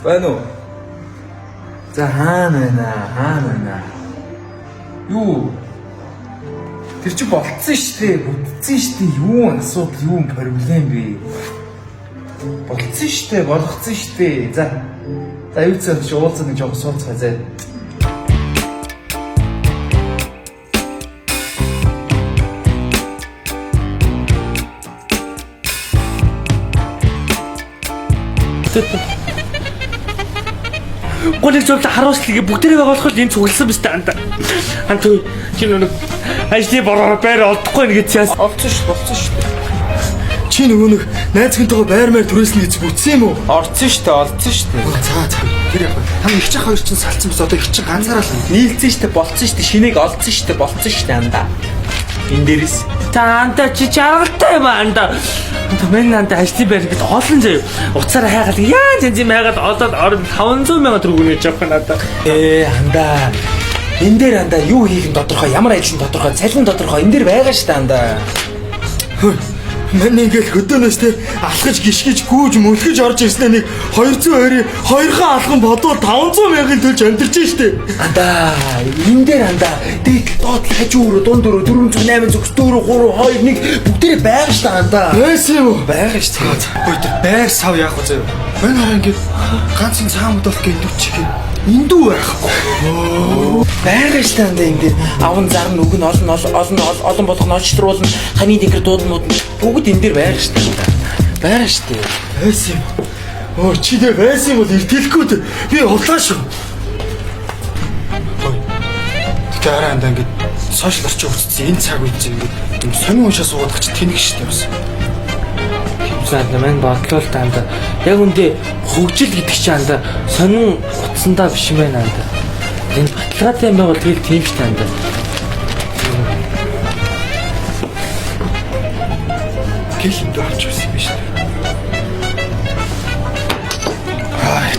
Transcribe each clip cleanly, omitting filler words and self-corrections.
Байна уу? За хаана байна? Юу? Тэр чи болцсон шүү дээ. Бүтцэн шүү дээ. Юу асуудал, юу проблем бэ? Болцсон шүү дээ. Болгоцсон шүү дээ. За юу цааш чи уулзах нэг жоох сууцгаа заа. Гол зөвлө харуулслыг бүгдээрээ байгуулах энэ цугласан биз дээ ан той чи нэг ажлын бороо байр олдохгүй нэг цаас Олцсон шүү. Чи нөгөө нэг найзгантайгаа байр түрээсний гэж бүтсэн юм уу? Орцсон шүү дээ. За. Тэр яг та их ч хоёр чинь салцсан бас одоо их ч ганцаараа л Нийлцэн шүү дээ. Болцсон шүү дээ. Шинийг олдсон шүү дээ. Болцсон шүү дээ андаа. Энэ дээрээс таанда чи чаргалтай юм анда мен анда ажлын байр гэж олон заяа уцаараа хайгаад яа зэн хайгаад одоод орон 500 сая төгрөгөөр явах надаа андаа. Энэ дээр андаа юу хийх нь тодорхой, ямар ажил нь тодорхой, цалин тодорхой. Энэ дээр байгаа шүү дээ андаа. Мань ингээл хөдөөнөөс те алхаж гიშгэж гүүж мөлхөж орж ирснээр нэг 220 хоёрхан алхан бодвол 500 мянган төлж амьдэрч штэ. Андаа, энэ дээр андаа дээд доод хажуу руу дунд руу 408 зүгс 4 3 2 1 бүгдээрээ байгаа шүү дээ андаа. Байсан юм уу? Байгаа шүү дээ. Ой тэр байр сав яах вэ заяа? Мань хараа ингээд ганцхан цаамд бол гиндүүч чих. Эндүү байхгүй. Байгаа шүү дээ андаа энэ дээр аван зарн үг нь олон болгох нь олчтруулна. Ханы дэгэр дууднууд бүгд энэ дээр байгаа шүү дээ. Байгаа шүү дээ. Байсан юм. Оо чи дээр байсан юм бол иртэлэхгүй би улаан шүү. Ой. Тэр арай ингээд сошиал орчин хүчтэй энэ цаг үед ингээд сонин уушаа суугаад чи тэнэг штэ бас. хэмжээнд мань бодлоо таанда яг үндэ хөгжил гэдэг чинь анда сонин утсандаа биш юм байна анда энэ баталгаатай юм байвал тэгэл тийм ш таанда Гэхинд авч ирсэн юм шүү.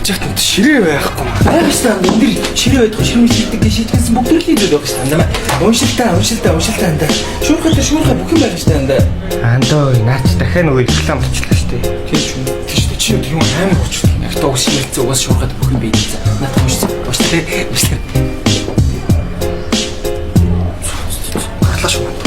Ячаад ширээ байхгүй. Байгаа шүү дээ. Энэ дэр ширээ байдаг, ширмэ шийдэг гэж шийдсэн бүгд л ийм зүйл байгаа шүү дээ. Уншилтаа андаа. Шүүрхэ бүх юм байгаа шүү дээ андаа. андаа наач дахиад нөгөө реклам болчихлоо шүү дээ Тийм ч юм. Тийм шүү дээ. Чи юм амар хүчтэй. Яг тоо ширэлцээ угаас шуурхад бүх юм бийдээ. Надад уншсан. Унштай. Гарлаа шүү.